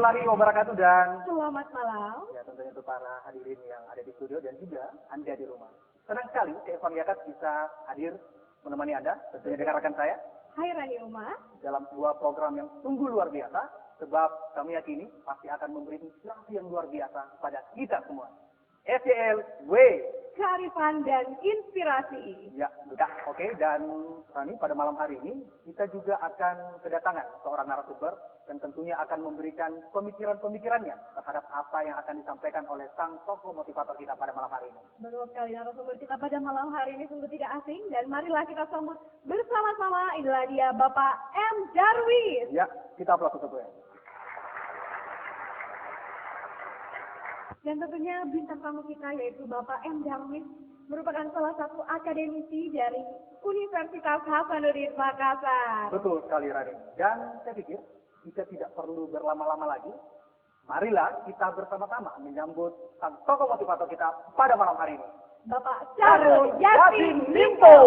warahmatullahi wabarakatuh dan Selamat malam. ya tentunya untuk para hadirin yang ada di studio dan juga Anda di rumah. Senang sekali Evan Yakat bisa hadir menemani Anda, tentunya dengan rekan saya Hai Rani Uma. dalam sebuah program yang sungguh luar biasa, sebab kami yakini pasti akan memberi inspirasi yang luar biasa kepada kita semua. SDLW. Kearifan dan inspirasi. Ya, sudah. Oke. Dan Rani, pada malam hari ini kita juga akan kedatangan seorang narasumber dan tentunya akan memberikan pemikiran-pemikirannya terhadap apa yang akan disampaikan oleh sang tokoh motivator kita pada malam hari ini. Betul sekali, narasumber kita pada malam hari ini sungguh tidak asing dan marilah kita sambut bersama-sama. Inilah dia Bapak M. Darwis. Ya, kita aplaus untuk beliau. Dan tentunya bintang tamu kita yaitu Bapak M. Darwis merupakan salah satu akademisi dari Universitas Hasanuddin Makassar. Betul sekali, Rani. Dan saya pikir kita tidak perlu berlama-lama lagi. Marilah kita bersama-sama menyambut sang tokoh motivator kita pada malam hari ini. Bapak Syahrul Yassin Limpo.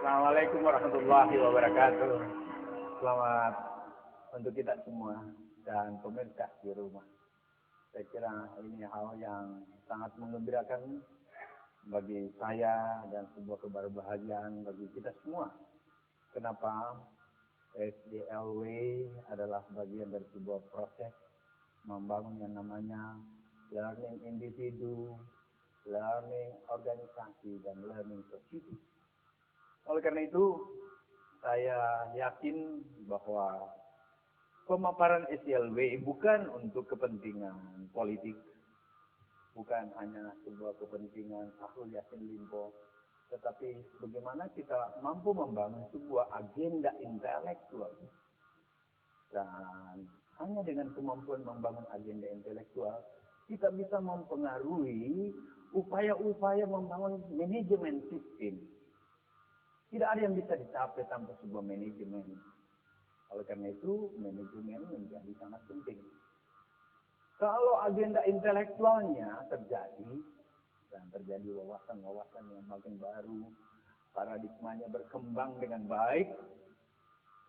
Assalamualaikum warahmatullahi wabarakatuh. Selamat untuk kita semua dan pemirsa di rumah. Saya kira ini hal yang sangat menggembirakan bagi saya dan sebuah kebahagiaan bagi kita semua. Kenapa? SDLW adalah bagian dari sebuah proses membangun yang namanya learning individu, learning organisasi, dan learning society. Oleh karena itu, saya yakin bahwa pemaparan SDLW bukan untuk kepentingan politik, bukan hanya sebuah kepentingan Syahrul Yassin Limpo, tetapi bagaimana kita mampu membangun sebuah agenda intelektual. Dan hanya dengan kemampuan membangun agenda intelektual, kita bisa mempengaruhi upaya-upaya membangun manajemen sistem. Tidak ada yang bisa dicapai tanpa sebuah manajemen. Oleh karena itu, manajemen menjadi sangat penting. Kalau agenda intelektualnya terjadi, dan terjadi wawasan-wawasan yang makin baru, paradigmanya berkembang dengan baik,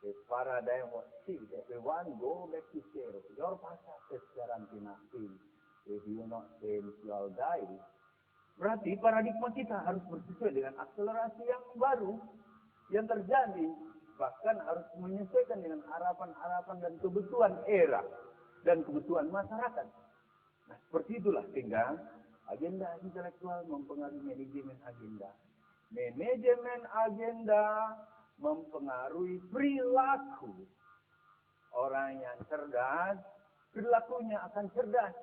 the paradigm was shift. Everyone go back to zero. Your past is guaranteed nothing. If you not change, you'll die. Berarti paradigma kita harus bersesuai dengan akselerasi yang baru yang terjadi. Bahkan harus menyesuaikan dengan harapan-harapan dan kebutuhan era dan kebutuhan masyarakat. Nah, seperti itulah sehingga agenda intelektual mempengaruhi manajemen agenda. Manajemen agenda mempengaruhi perilaku. Orang yang cerdas, perilakunya akan cerdas.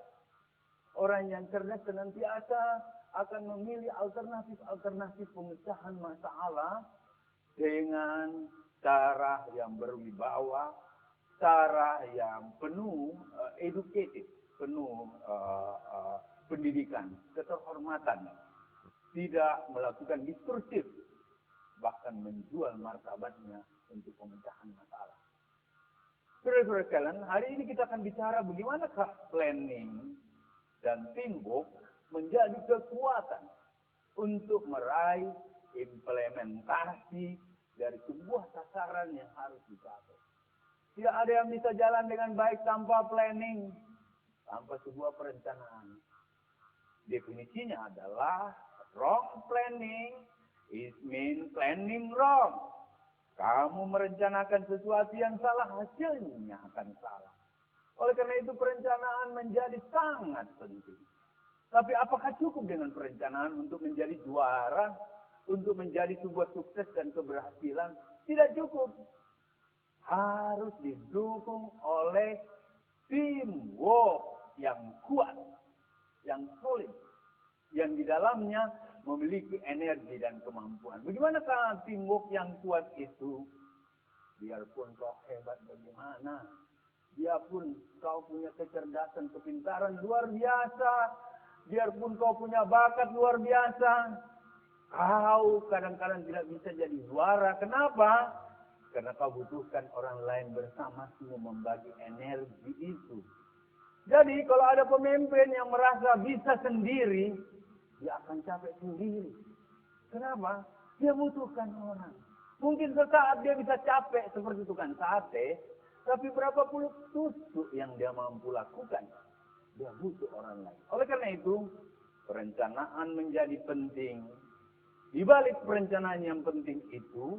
Orang yang cerdas senantiasa akan memilih alternatif-alternatif pemecahan masalah dengan cara yang berwibawa, cara yang penuh educated, penuh pendidikan, keterhormatan, tidak melakukan diskursif, bahkan menjual martabatnya untuk pemecahan masalah. Saudara-saudara sekalian, hari ini kita akan bicara bagaimanakah planning dan teamwork menjadi kekuatan untuk meraih implementasi dari sebuah sasaran yang harus dicapai. Tidak ada yang bisa jalan dengan baik tanpa planning, tanpa sebuah perencanaan. Definisinya adalah wrong planning is mean planning wrong. Kamu merencanakan sesuatu yang salah, hasilnya akan salah. Oleh karena itu perencanaan menjadi sangat penting. Tapi apakah cukup dengan perencanaan untuk menjadi juara, untuk menjadi sebuah sukses dan keberhasilan? Tidak cukup. Harus didukung oleh teamwork yang kuat, yang solid, yang di dalamnya memiliki energi dan kemampuan. Bagaimanakah teamwork yang kuat itu? Biarpun kau hebat bagaimana, biarpun kau punya kecerdasan, kepintaran luar biasa, biarpun kau punya bakat luar biasa, kau kadang-kadang tidak bisa jadi juara. Kenapa? Karena kau butuhkan orang lain bersama semua membagi energi itu. Jadi kalau ada pemimpin yang merasa bisa sendiri, dia akan capek sendiri. Kenapa? Dia butuhkan orang. Mungkin sesaat dia bisa capek seperti tukang sate, tapi berapa puluh tusuk yang dia mampu lakukan. Dia butuh orang lain. Oleh karena itu, perencanaan menjadi penting. Di balik perencanaan yang penting itu,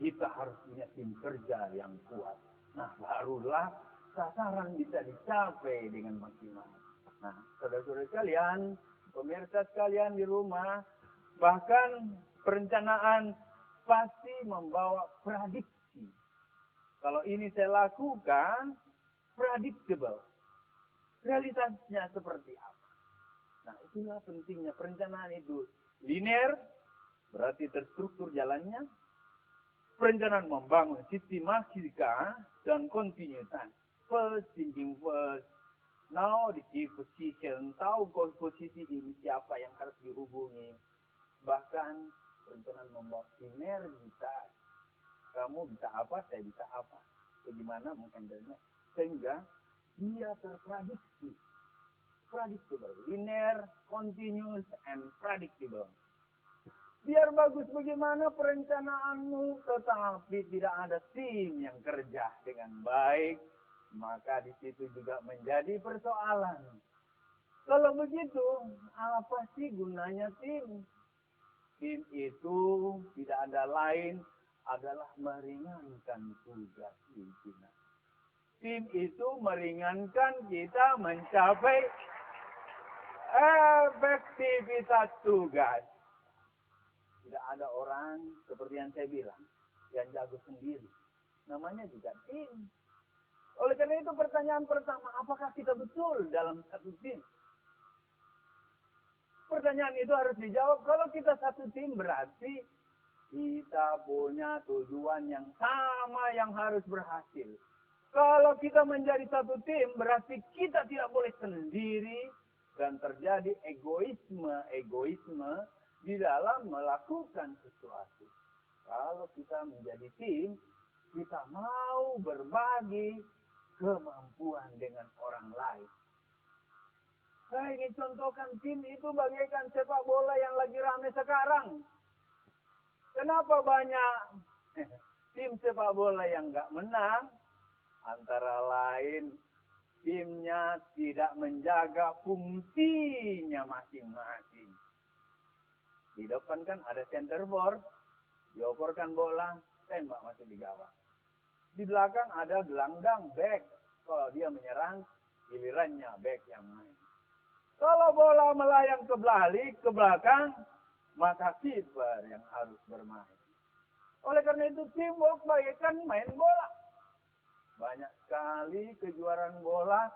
kita harus punya tim kerja yang kuat. Nah, barulah sasaran bisa dicapai dengan maksimal. Nah, saudara-saudara sekalian, pemirsa sekalian di rumah, bahkan perencanaan pasti membawa prediksi. Kalau ini saya lakukan, predictable. Realitasnya seperti apa? Nah, itulah pentingnya perencanaan itu. Linear, berarti terstruktur jalannya. Perencanaan membangun sistematika dan kontinuitas. First, thinking first. Now, the key position. Tahu posisi ini siapa yang harus dihubungi. Bahkan, perencanaan membawa sinergitas. Kamu bisa apa, saya bisa apa. Bagaimana menghandlenya. Sehingga, dia terprediksi. Predictable. Linear, continuous, and predictable. Biar bagus bagaimana perencanaanmu, tetapi tidak ada tim yang kerja dengan baik, maka di situ juga menjadi persoalan. Kalau begitu, apa sih gunanya tim? Tim itu tidak ada lain adalah meringankan tugas pimpinan. Tim itu meringankan kita mencapai efektivitas tugas. Tidak ada orang seperti yang saya bilang, yang jago sendiri. Namanya juga tim. Oleh karena itu pertanyaan pertama, apakah kita betul dalam satu tim? Pertanyaan itu harus dijawab. Kalau kita satu tim berarti kita punya tujuan yang sama yang harus berhasil. Kalau kita menjadi satu tim berarti kita tidak boleh sendiri dan terjadi egoisme di dalam melakukan sesuatu. Kalau kita menjadi tim, kita mau berbagi kemampuan dengan orang lain. Saya ingin contohkan tim itu bagaikan sepak bola yang lagi ramai sekarang. Kenapa banyak tim sepak bola yang nggak menang? Antara lain, timnya tidak menjaga fungsinya masing-masing. Di depan kan ada center forward, dioporkan bola, tembak masuk di gawang. Di belakang ada gelandang back. Kalau dia menyerang, gilirannya back yang main. Kalau bola melayang ke belakang, maka kiper yang harus bermain. Oleh karena itu teamwork bagaikan main bola. Banyak sekali kejuaraan bola,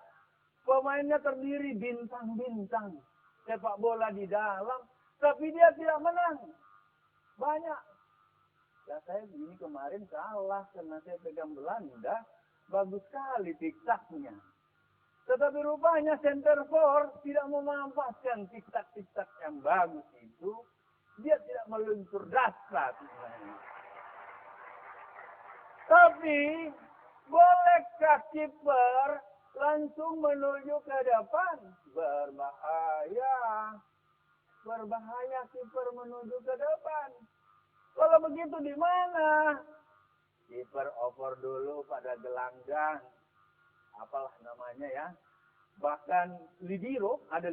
pemainnya terdiri bintang-bintang. Sepak bola di dalam, tapi dia tidak menang. Banyak. Ya saya begini kemarin kalah karena saya pegang Belanda. Bagus sekali tiktaknya. Tetapi rupanya center forward tidak memanfaatkan tiktak-tiktak yang bagus itu. Dia tidak meluncur dasar. Tapi bolehkah kiper langsung menuju ke depan? Berbahaya. Berbahaya kiper menuju ke depan. Kalau begitu di mana? Kiper oper dulu pada gelanggang. Apalah namanya ya. Bahkan libero, ada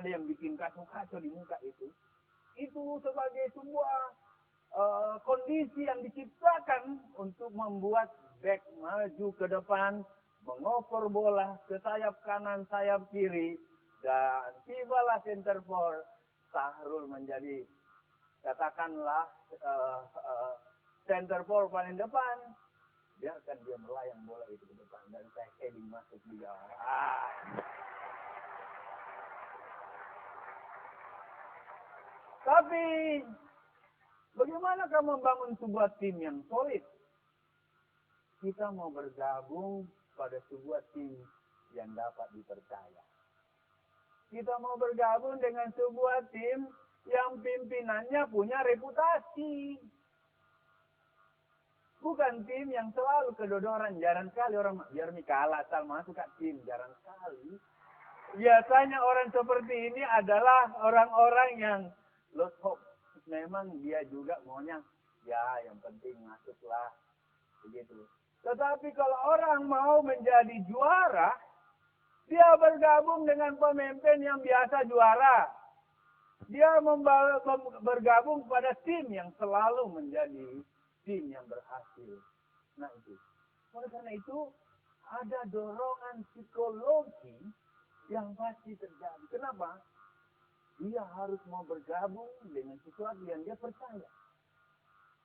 yang bikin kacau-kacau di muka itu. Itu sebagai sebuah kondisi yang diciptakan untuk membuat back maju ke depan, mengoper bola ke sayap kanan, sayap kiri, dan tibalah center forward. Sahrul menjadi katakanlah center forward paling depan. Biarkan dia melayang bola itu ke depan dan saya heading masuk di gawang. Tapi bagaimana kamu membangun sebuah tim yang solid? Kita mau bergabung pada sebuah tim yang dapat dipercaya. Kita mau bergabung dengan sebuah tim yang pimpinannya punya reputasi. Bukan tim yang selalu kedodoran. Jarang sekali orang biar kalah asal masuk ke tim. Jarang sekali. Biasanya orang seperti ini adalah orang-orang yang lost hope. Memang dia juga maunya, ya yang penting masuklah. Begitu. Tetapi kalau orang mau menjadi juara, dia bergabung dengan pemimpin yang biasa juara. Dia bergabung pada tim yang selalu menjadi tim yang berhasil. Nah itu. Oleh karena itu, ada dorongan psikologi yang pasti terjadi. Kenapa? Dia harus mau bergabung dengan sesuatu yang dia percaya.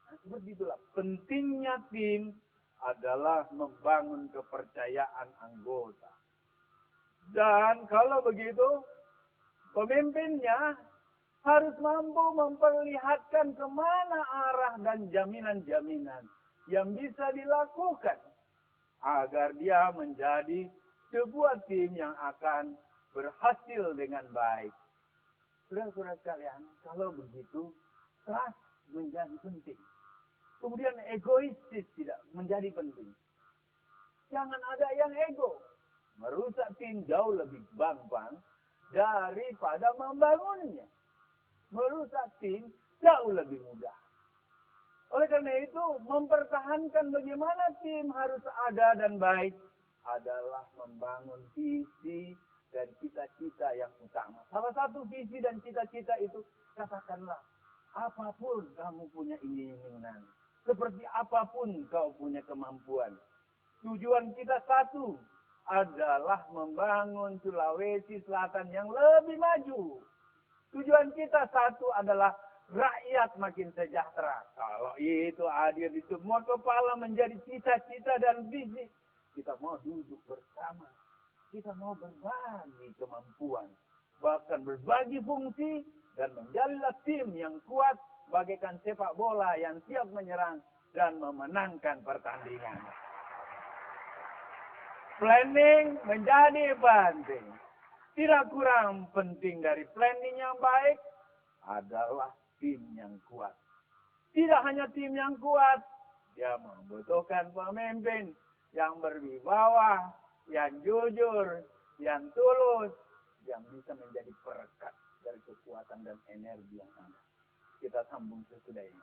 Nah, seperti itulah. Pentingnya tim adalah membangun kepercayaan anggota. Dan kalau begitu, pemimpinnya harus mampu memperlihatkan kemana arah dan jaminan-jaminan yang bisa dilakukan agar dia menjadi sebuah tim yang akan berhasil dengan baik. Saudara-saudara sekalian, kalau begitu, trust menjadi penting. Kemudian egoistis tidak menjadi penting. Jangan ada yang ego. Merusak tim jauh lebih gampang daripada membangunnya. Merusak tim jauh lebih mudah. Oleh karena itu, mempertahankan bagaimana tim harus ada dan baik adalah membangun visi dan cita-cita yang utama. Salah satu visi dan cita-cita itu, katakanlah, apapun kamu punya keinginan, seperti apapun kau punya kemampuan. Tujuan kita satu adalah membangun Sulawesi Selatan yang lebih maju. Tujuan kita satu adalah rakyat makin sejahtera. Kalau itu hadir di semua kepala menjadi cita-cita dan visi, kita mau duduk bersama. Kita mau berbagi kemampuan. Bahkan berbagi fungsi dan menjadilah tim yang kuat bagaikan sepak bola yang siap menyerang dan memenangkan pertandingan. Planning menjadi penting. Tidak kurang penting dari planning yang baik adalah tim yang kuat. Tidak hanya tim yang kuat, dia membutuhkan pemimpin yang berwibawa, yang jujur, yang tulus, yang bisa menjadi perekat dari kekuatan dan energi yang ada. Kita sambung sesudah ini.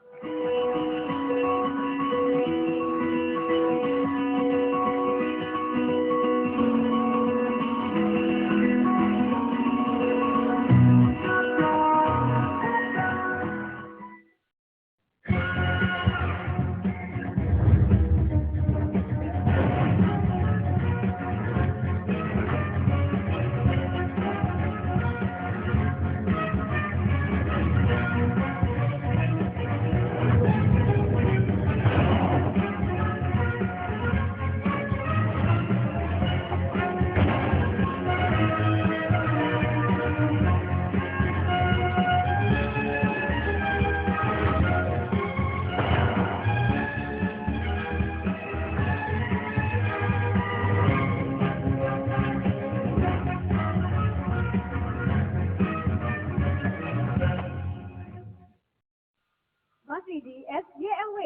Masih di SGMW.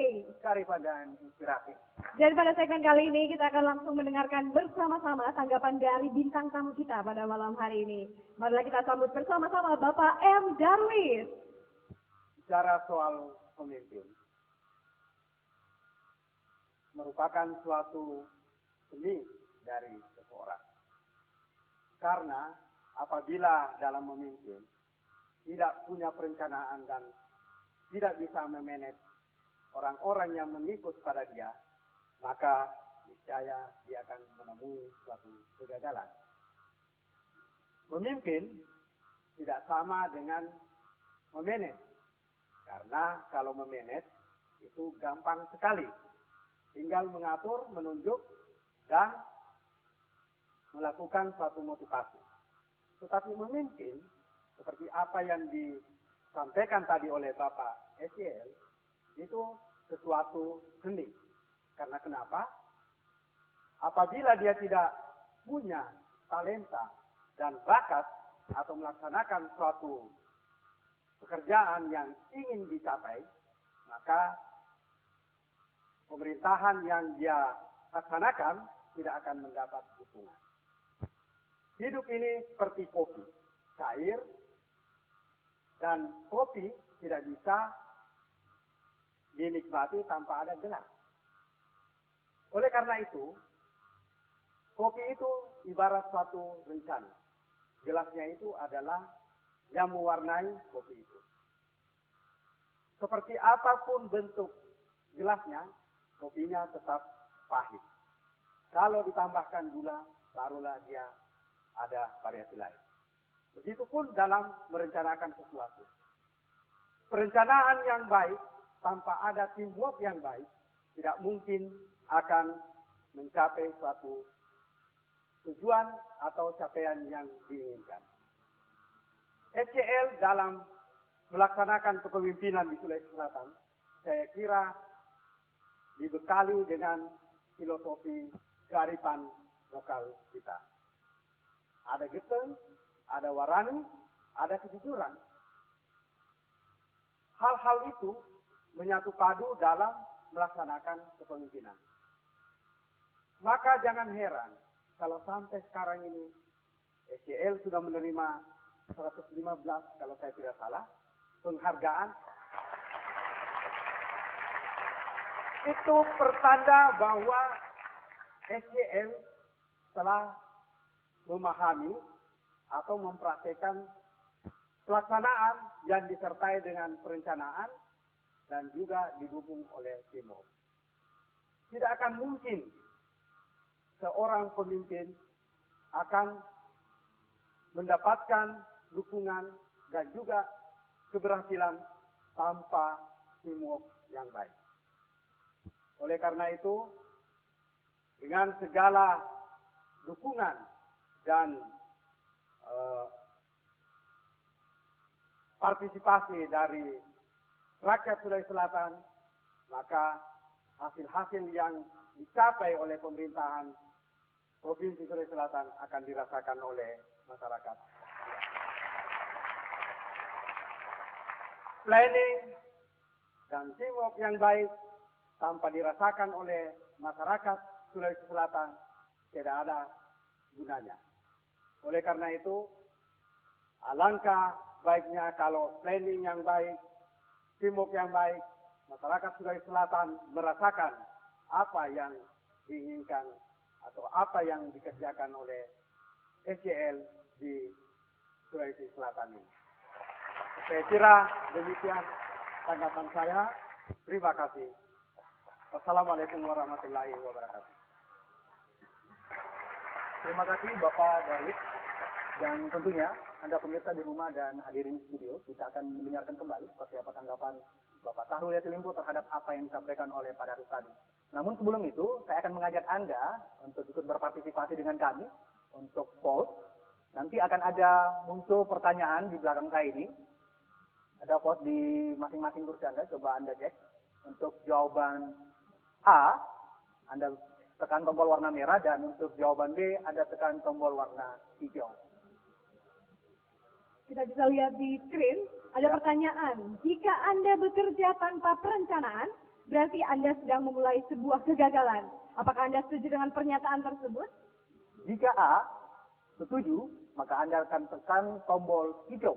Kearifan dan inspirasi. Dan pada segmen kali ini kita akan langsung mendengarkan bersama-sama tanggapan dari bintang tamu kita pada malam hari ini. Marilah kita sambut bersama-sama Bapak M. Darwis. Bicara soal pemimpin merupakan suatu seni dari seseorang. Karena apabila dalam memimpin tidak punya perencanaan dan tidak bisa memanage orang-orang yang mengikut pada dia, maka niscaya dia akan menemui suatu kegagalan. Memimpin tidak sama dengan memanage. Karena kalau memanage itu gampang sekali. Tinggal mengatur, menunjuk, dan melakukan suatu motivasi. Tetapi memimpin, seperti apa yang disampaikan tadi oleh Bapak SEL, itu sesuatu seni. Karena kenapa? Apabila dia tidak punya talenta dan bakat atau melaksanakan suatu pekerjaan yang ingin dicapai, maka pemerintahan yang dia laksanakan tidak akan mendapat dukungan. Hidup ini seperti kopi, cair, dan kopi tidak bisa dinikmati tanpa ada gelas. Oleh karena itu, kopi itu ibarat suatu rencana. Gelasnya itu adalah yang mewarnai kopi itu. Seperti apapun bentuk gelasnya, kopinya tetap pahit. Kalau ditambahkan gula, barulah dia ada variasi lain. Begitupun dalam merencanakan sesuatu. Perencanaan yang baik tanpa ada teamwork yang baik tidak mungkin akan mencapai suatu tujuan atau capaian yang diinginkan. SCL dalam melaksanakan kepemimpinan di Sulawesi Selatan, saya kira dibekali dengan filosofi kearifan lokal kita. Ada geteng, ada warani, ada kejujuran. Hal-hal itu menyatu padu dalam melaksanakan kepemimpinan. Maka jangan heran kalau sampai sekarang ini SCL sudah menerima 115 kalau saya tidak salah penghargaan. Itu pertanda bahwa SCL telah memahami atau mempraktekkan pelaksanaan yang disertai dengan perencanaan dan juga didukung oleh teamwork. Tidak akan mungkin seorang pemimpin akan mendapatkan dukungan dan juga keberhasilan tanpa teamwork yang baik. Oleh karena itu, dengan segala dukungan dan partisipasi dari rakyat Sulawesi Selatan, maka hasil-hasil yang dicapai oleh pemerintahan Provinsi Sulawesi Selatan akan dirasakan oleh masyarakat. Planning dan teamwork yang baik tanpa dirasakan oleh masyarakat Sulawesi Selatan tidak ada gunanya. Oleh karena itu, alangkah baiknya kalau planning yang baik, teamwork yang baik, masyarakat Sulawesi Selatan merasakan apa yang diinginkan atau apa yang dikerjakan oleh SCL di Sulawesi Selatan ini. Saya kira demikian tanggapan saya. Terima kasih. Wassalamualaikum warahmatullahi wabarakatuh. Terima kasih Bapak David. Dan tentunya Anda pemirsa di rumah dan hadirin studio, kita akan mendengarkan kembali seperti apa tanggapan Bapak Syahrul Yassin Limpo terhadap apa yang disampaikan oleh Pak Darus tadi. Namun sebelum itu, saya akan mengajak Anda untuk ikut berpartisipasi dengan kami untuk poll. Nanti akan ada muncul pertanyaan di belakang saya ini. Ada post di masing-masing kursi Anda, coba Anda cek. Untuk jawaban A, Anda tekan tombol warna merah, dan untuk jawaban B, Anda tekan tombol warna hijau. Kita bisa lihat di screen, ada pertanyaan. Jika Anda bekerja tanpa perencanaan, berarti Anda sedang memulai sebuah kegagalan. Apakah Anda setuju dengan pernyataan tersebut? Jika A, setuju, maka Anda akan tekan tombol hijau.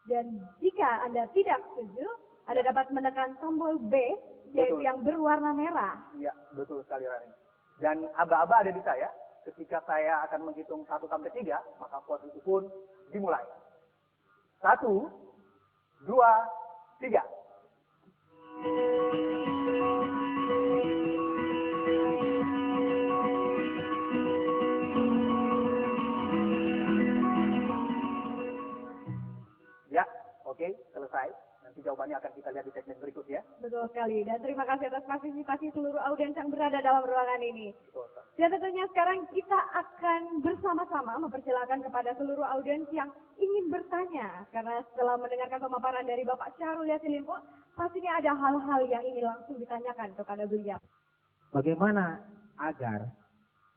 Dan jika Anda tidak setuju, Anda dapat menekan tombol B, yaitu Betul. yang berwarna merah. Iya, betul sekali Rani. Dan aba-aba ada di saya. Ketika saya akan menghitung 1 sampai 3, maka post itu pun dimulai. 1, 2, 3. Ya, oke, selesai. Nanti jawabannya akan kita lihat di segmen berikutnya. Betul sekali. Dan terima kasih atas partisipasi seluruh audiens yang berada dalam ruangan ini. Betul, Pak. Dan tentunya sekarang kita akan bersama-sama mempersilahkan kepada seluruh audiens yang ingin bertanya. Karena setelah mendengarkan pemaparan dari Bapak Syahrul Yassin Limpo, pastinya ada hal-hal yang ingin langsung ditanyakan kepada beliau. Bagaimana agar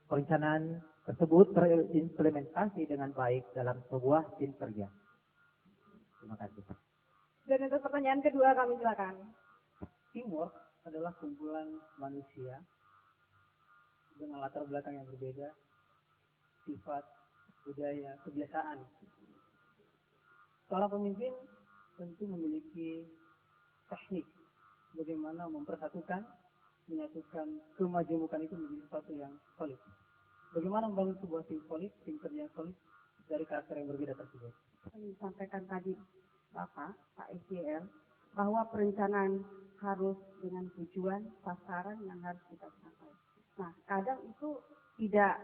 perencanaan tersebut terimplementasi dengan baik dalam sebuah tim kerja? Terima kasih. Dan untuk pertanyaan kedua kami silakan. Teamwork adalah kumpulan manusia dengan latar belakang yang berbeda, sifat, budaya, kebiasaan. Seorang pemimpin tentu memiliki teknik bagaimana menyatukan kemajemukan itu menjadi sesuatu yang solid. Bagaimana membangun sebuah tim solid, tim kerja yang solid dari karakter yang berbeda tersebut. Yang disampaikan tadi Bapak, Pak SDL, bahwa perencanaan harus dengan tujuan, sasaran yang harus kita capai. Nah, kadang itu tidak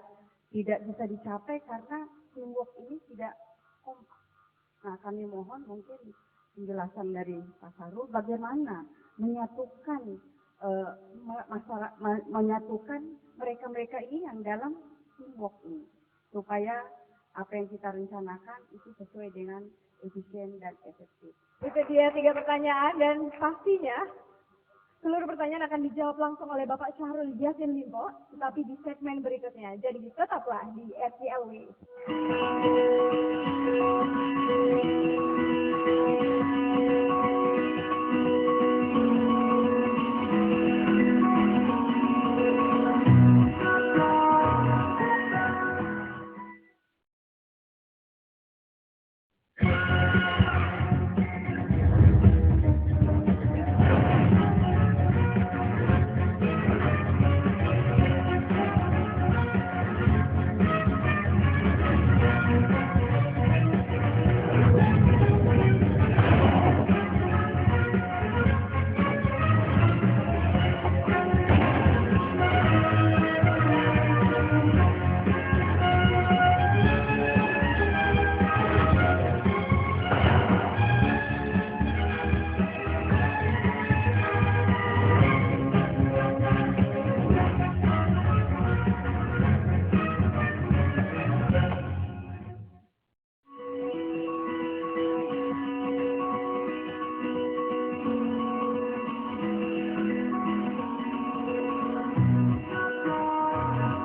bisa dicapai karena teamwork ini tidak kompak. Nah, kami mohon mungkin penjelasan dari Pak Sarul bagaimana menyatukan menyatukan mereka-mereka ini yang dalam teamwork ini supaya apa yang kita rencanakan itu sesuai dengan efisien dan efektif. Itu dia 3 pertanyaan dan pastinya seluruh pertanyaan akan dijawab langsung oleh Bapak Syahrul Yassin Limpo, tetapi di segmen berikutnya. Jadi tetaplah di FCLW.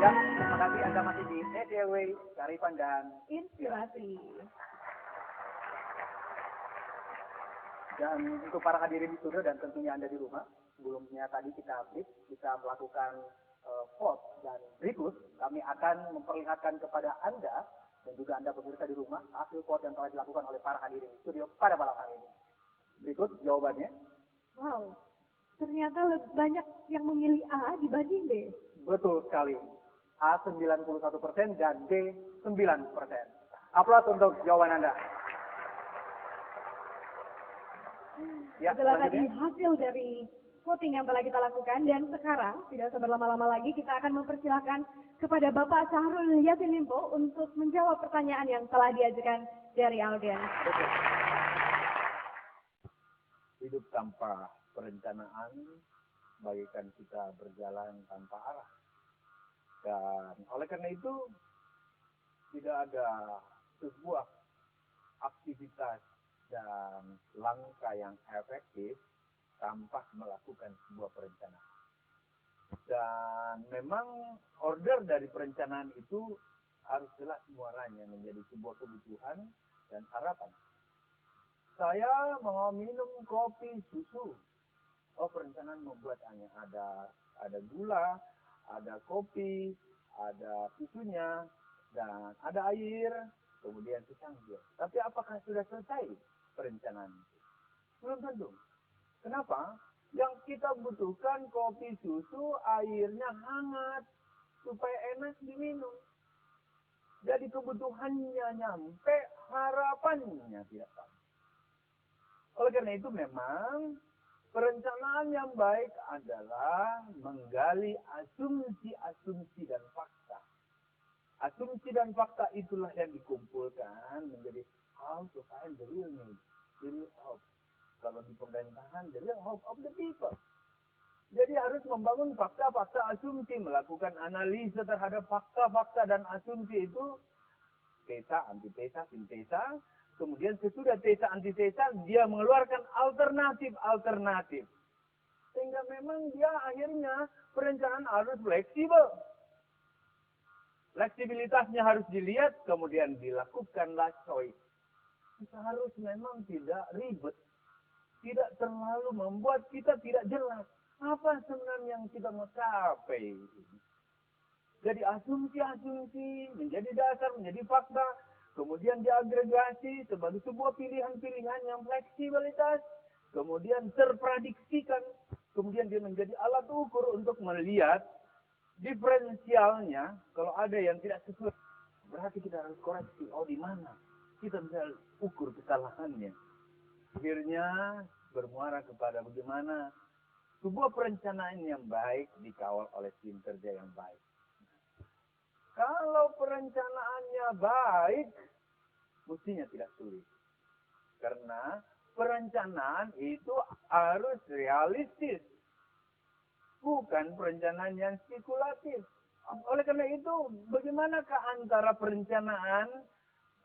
Ya, terima kasih Anda masih di FCLW, Kearifan dan Inspirasi. Dan untuk para hadirin di studio dan tentunya Anda di rumah, sebelumnya tadi kita update, kita melakukan vote dan berikut kami akan memperlihatkan kepada Anda dan juga Anda pemirsa di rumah hasil vote yang telah dilakukan oleh para hadirin di studio pada malam hari ini. Berikut jawabannya. Wow, ternyata lebih banyak yang memilih A dibanding B. Betul sekali. A 91% dan B 9%. Aplaus untuk jawaban Anda. Ya, Itulah tadi selanjutnya. hasil dari voting yang telah kita lakukan dan sekarang tidak usah berlama-lama lagi kita akan mempersilahkan kepada Bapak Syahrul Yassin Limpo untuk menjawab pertanyaan yang telah diajukan dari audiens. Hidup tanpa perencanaan bagaikan kita berjalan tanpa arah. Dan oleh karena itu tidak ada sebuah aktivitas dan langkah yang efektif tanpa melakukan sebuah perencanaan. Dan memang order dari perencanaan itu harus jelas muaranya menjadi sebuah kebutuhan dan harapan. Saya mau minum kopi susu. Oh, perencanaan membuatnya ada gula, ada kopi, ada susunya, dan ada air, kemudian secangkir. Tapi apakah sudah selesai perencanaan itu? Belum tentu. Kenapa? Yang kita butuhkan kopi susu, airnya hangat, supaya enak diminum. Jadi kebutuhannya nyampe, harapannya tidak sampai. Oleh karena itu memang perencanaan yang baik adalah menggali asumsi-asumsi dan fakta. Asumsi dan fakta itulah yang dikumpulkan menjadi how to find the real need, the real hope. Kalau di pemerintahan, the real hope of the people. Jadi harus membangun fakta-fakta asumsi, melakukan analisa terhadap fakta-fakta dan asumsi itu, tesa, antitesa, sintesa. Kemudian sesudah tesa, antitesa, dia mengeluarkan alternatif-alternatif. Sehingga memang dia akhirnya perencanaan harus fleksibel. Fleksibilitasnya harus dilihat, kemudian dilakukanlah choice. Kita harus memang tidak ribet. Tidak terlalu membuat kita tidak jelas. Apa sebenarnya yang kita mau capai? Jadi asumsi-asumsi menjadi dasar, menjadi fakta, kemudian diagregasi sebagai sebuah pilihan-pilihan yang fleksibilitas, kemudian terprediksikan, kemudian dia menjadi alat ukur untuk melihat diferensialnya. Kalau ada yang tidak sesuai, berarti kita harus koreksi. Oh, di mana? Kita bisa ukur kesalahannya. Akhirnya bermuara kepada bagaimana sebuah perencanaan yang baik dikawal oleh tim kerja yang baik. Kalau perencanaannya baik, mestinya tidak sulit. Karena perencanaan itu harus realistis. Bukan perencanaan yang spekulatif. Oleh karena itu, bagaimanakah antara perencanaan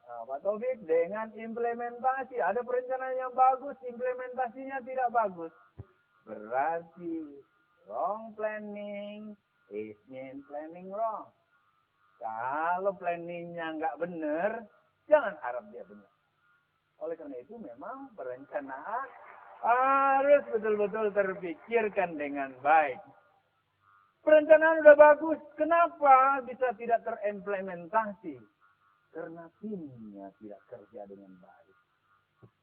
Pak Taufik dengan implementasi? Ada perencanaan yang bagus, implementasinya tidak bagus. Berarti wrong planning is mean planning wrong. Kalau planningnya nggak benar, jangan harap dia benar. Oleh karena itu memang perencanaan harus betul-betul terpikirkan dengan baik. Perencanaan udah bagus, kenapa bisa tidak terimplementasi? Karena timnya tidak kerja dengan baik.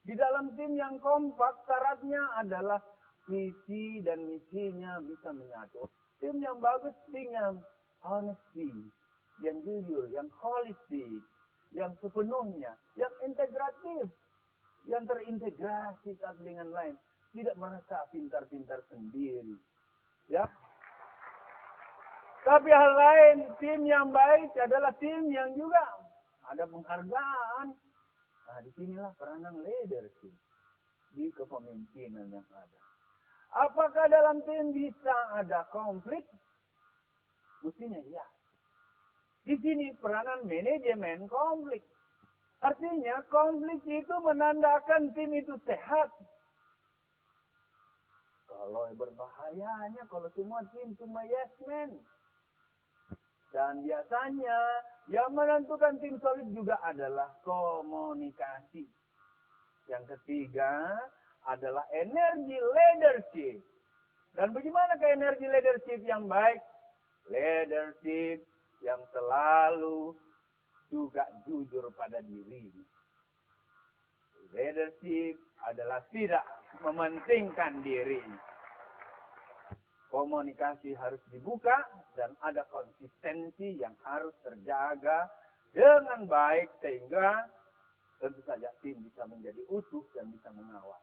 Di dalam tim yang kompak, syaratnya adalah visi dan misinya bisa menyatu. Tim yang bagus, tim yang honesty, yang jujur, yang holistik, yang sepenuhnya, yang integratif, yang terintegrasi satu dengan lain, tidak merasa pintar-pintar sendiri. Ya. Tapi hal lain, tim yang baik adalah tim yang juga ada penghargaan. Nah, disinilah peranan leadership di kepemimpinan yang ada. Apakah dalam tim bisa ada konflik? Mestinya ya. Di sini peranan manajemen konflik. Artinya konflik itu menandakan tim itu sehat. Kalau berbahayanya kalau semua tim cuma yes man. Dan biasanya yang menentukan tim solid juga adalah komunikasi. Yang ketiga adalah energi leadership. Dan bagaimana ke energi leadership yang baik? Leadership yang selalu juga jujur pada diri. Leadership adalah tidak mementingkan diri. Komunikasi harus dibuka dan ada konsistensi yang harus terjaga dengan baik sehingga tentu saja tim bisa menjadi utuh dan bisa mengawal.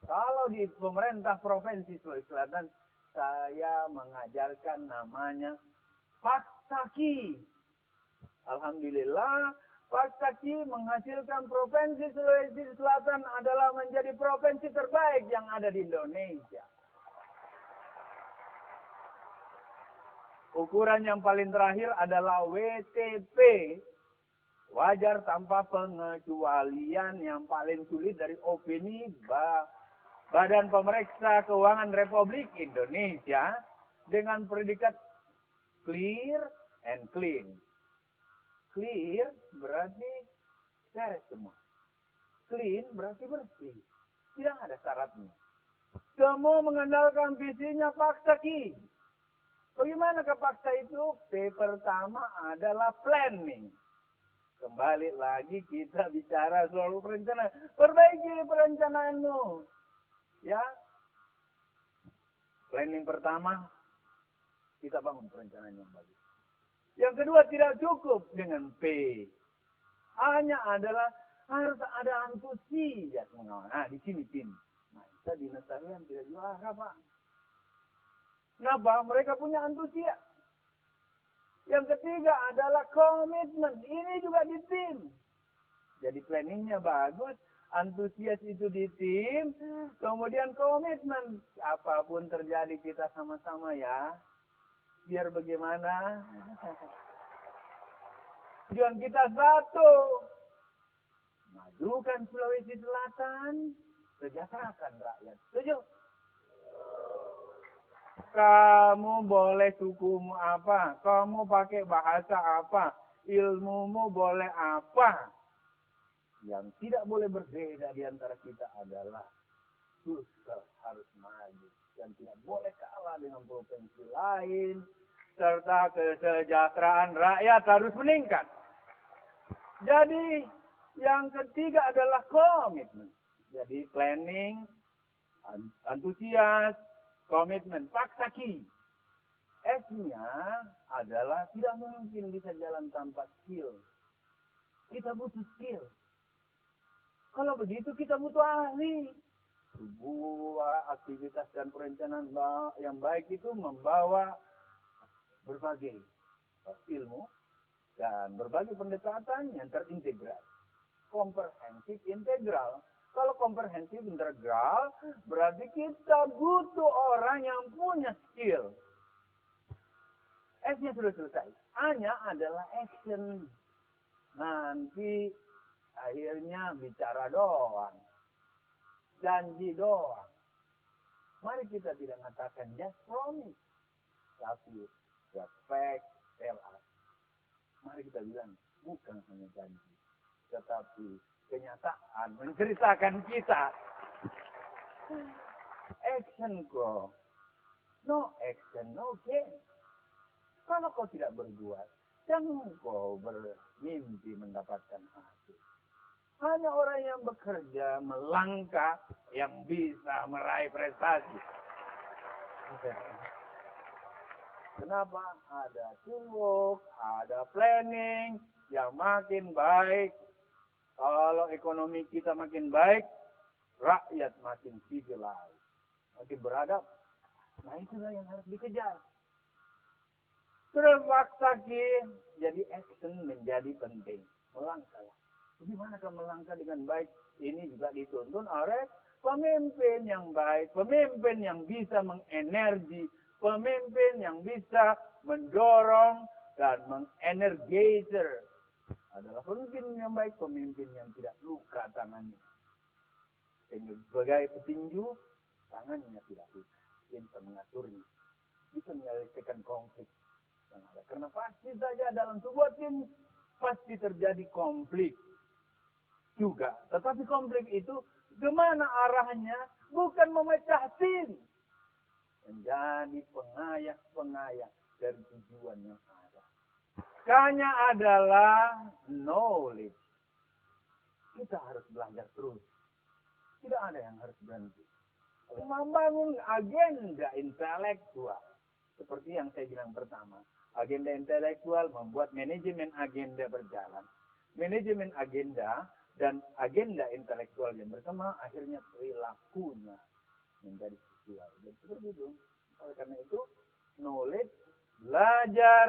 Kalau di pemerintah Provinsi Sulawesi Selatan, saya mengajarkan namanya Paksaki. Alhamdulillah, Paksaki menghasilkan Provinsi Sulawesi Selatan adalah menjadi provinsi terbaik yang ada di Indonesia. Ukuran yang paling terakhir adalah WTP. Wajar tanpa pengecualian, yang paling sulit dari opini Badan Pemeriksa Keuangan Republik Indonesia dengan predikat clear and clean. Clear berarti beres semua. Clean berarti bersih. Tidak ada syaratnya. Semua mengandalkan visinya Paksaki. Bagaimana ke paksa itu? P pertama adalah planning. Kembali lagi kita bicara soal perencanaan. Perbaiki perencanaanmu. Ya. Planning pertama, kita bangun perencanaan yang bagus. Yang kedua, tidak cukup dengan P. A-nya adalah harus ada antusias mengawal. Nah, di sini tim. Nah, kita dinas tarian tidak juara, Pak. Kenapa? Mereka punya antusias. Yang ketiga adalah komitmen. Ini juga di tim. Jadi planningnya bagus, antusias itu di tim, kemudian komitmen. Apapun terjadi kita sama-sama ya. Biar bagaimana? Tujuan kita satu. Majukan Sulawesi Selatan, sejahterakan rakyat. Setuju? Kamu boleh sukumu apa, kamu pakai bahasa apa, ilmumu boleh apa. Yang tidak boleh berbeda di antara kita adalah susah harus maju. dan tidak boleh kalah dengan provinsi lain, serta kesejahteraan rakyat harus meningkat. Jadi yang ketiga adalah komitmen. Jadi planning, antusias, komitmen, paksa ki. S-nya adalah tidak mungkin bisa jalan tanpa skill. Kita butuh skill. Kalau begitu kita butuh ahli. Sebuah aktivitas dan perencanaan yang baik itu membawa berbagai ilmu dan berbagai pendekatan yang terintegrasi. Komprehensif integral. Kalau komprehensif integral berarti kita butuh orang yang punya skill. S-nya sudah selesai. A-nya adalah action. Nanti akhirnya bicara doang. Janji doang. Mari kita tidak mengatakan just promise. Tapi just fact, tell us. Mari kita bilang bukan hanya janji. Tetapi kenyataan menceritakan kita. Action kok. No action, no gain. Kalau kau tidak berbuat, jangan kau bermimpi mendapatkan hasil. Hanya orang yang bekerja, melangkah, yang bisa meraih prestasi. Kenapa? Ada teamwork, ada planning yang makin baik. Kalau ekonomi kita makin baik, rakyat makin civilized, makin beradab. Nah itulah yang harus dikejar. Terus paksa jadi action menjadi penting. Melangkah. Bagaimana melangkah dengan baik? Ini juga dituntun oleh pemimpin yang baik, pemimpin yang bisa mengenergi, pemimpin yang bisa mendorong dan mengenergizer. Adalah pemimpin yang baik, pemimpin yang tidak luka tangannya. Sebagai petinju, tangannya tidak luka. Dia bisa mengaturnya, bisa menyelesaikan konflik yang ada. Karena pasti saja dalam sebuah tim pasti terjadi konflik juga. Tetapi konflik itu kemana arahnya? Bukan memecah tim. Menjadi pengayah-pengayah dari tujuan yang ada. Hanya adalah knowledge. Kita harus belajar terus. Tidak ada yang harus berhenti. Membangun agenda intelektual. Seperti yang saya bilang pertama. Agenda intelektual membuat manajemen agenda berjalan. Manajemen agenda dan agenda intelektual yang bersama akhirnya perilakunya menjadi sesuai. Dan seperti itu. Oleh karena itu, knowledge, belajar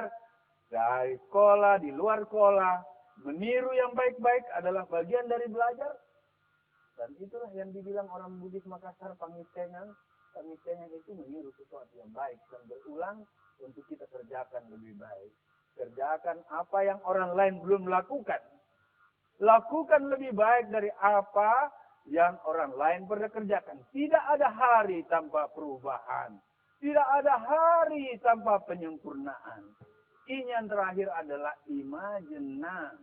dari sekolah, di luar sekolah, meniru yang baik-baik adalah bagian dari belajar. Dan itulah yang dibilang orang Bugis Makassar, pangistengan. Pangistengan itu meniru sesuatu yang baik dan berulang untuk kita kerjakan lebih baik. Kerjakan apa yang orang lain belum lakukan. Lakukan lebih baik dari apa yang orang lain pernah kerjakan. Tidak ada hari tanpa perubahan. Tidak ada hari tanpa penyempurnaan. Ini yang terakhir adalah imajinasi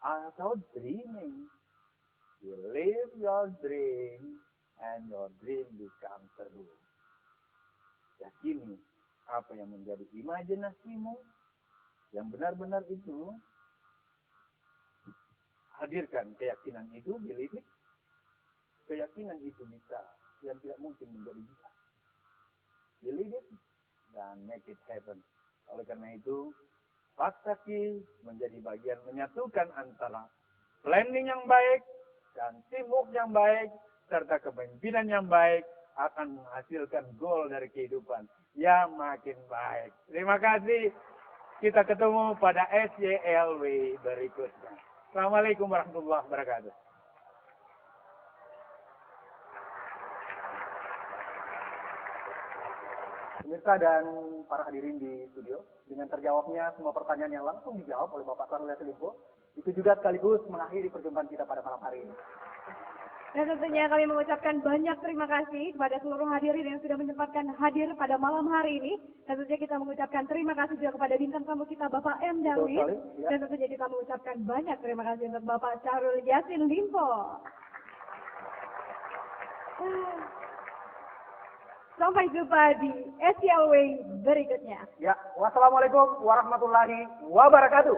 atau dreaming. You live your dream and your dream becomes true. Yakini apa yang menjadi imajinasimu yang benar-benar itu. Hadirkan keyakinan itu, believe it. Keyakinan itu bisa, yang tidak mungkin menjadi bisa. Believe it, dan make it happen. Oleh karena itu, paksaki menjadi bagian menyatukan antara planning yang baik, dan teamwork yang baik, serta kepemimpinan yang baik, akan menghasilkan goal dari kehidupan yang makin baik. Terima kasih. Kita ketemu pada SYLW berikutnya. Assalamualaikum warahmatullahi wabarakatuh. Pemirsa dan para hadirin di studio, dengan terjawabnya semua pertanyaan yang langsung dijawab oleh Bapak Syarul Yassin Limpo, itu juga sekaligus mengakhiri perjumpaan kita pada malam hari ini. Dan tentunya kami mengucapkan banyak terima kasih kepada seluruh hadirin yang sudah menyempatkan hadir pada malam hari ini. Dan tentunya kita mengucapkan terima kasih juga kepada bintang tamu kita Bapak M. Darwin. Dan tentunya kita mengucapkan banyak terima kasih untuk Bapak Syarul Yassin Limpo. Sampai jumpa di SCLW berikutnya. Ya, wassalamualaikum warahmatullahi wabarakatuh.